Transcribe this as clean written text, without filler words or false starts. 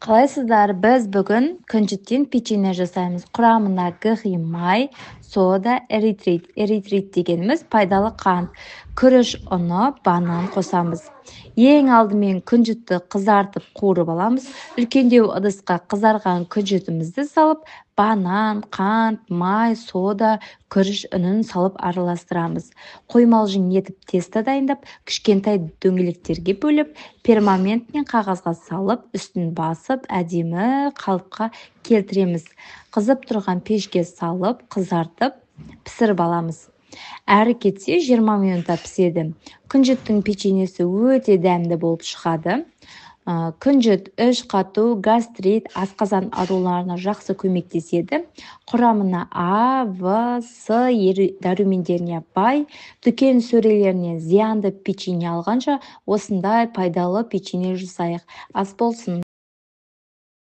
Қалайсыздар, біз бүгін күнжіттен печенье жасаймыз. Құрамына гхи май, сода, эритрит. Эритрит дегеніміз пайдалы қант, күріш ұны, банан қосамыз. Ең алдымен күнжітті қызартып қуырып аламыз. Үлкендеу ыдысқа қызарған күнжітімізді салып, банан, қант, май, сода, күріш үнін салып араластырамыз. Қоймалжың етіп тесті дайындап, кішкентай дөңгелектерге бөліп, пермаментпен қағазға салып, үстін басып, әдемі қалыпқа келтіреміз. Қызып тұрған пешке салып, қызартып, пісіріп аламыз. Әрі кетсе 20 минутта піседі. Күнжіттің печеньесі өте дәмді болып шығады. Күнжіт іш қату, гастрит, асқазан ауруларына жақсы көмектеседі. Құрамына А, В, С дәрумендеріне бай. Дүкен сөрелерінен зиянды печенье алғанша осындай пайдалы печенье жасайық. Ас болсын.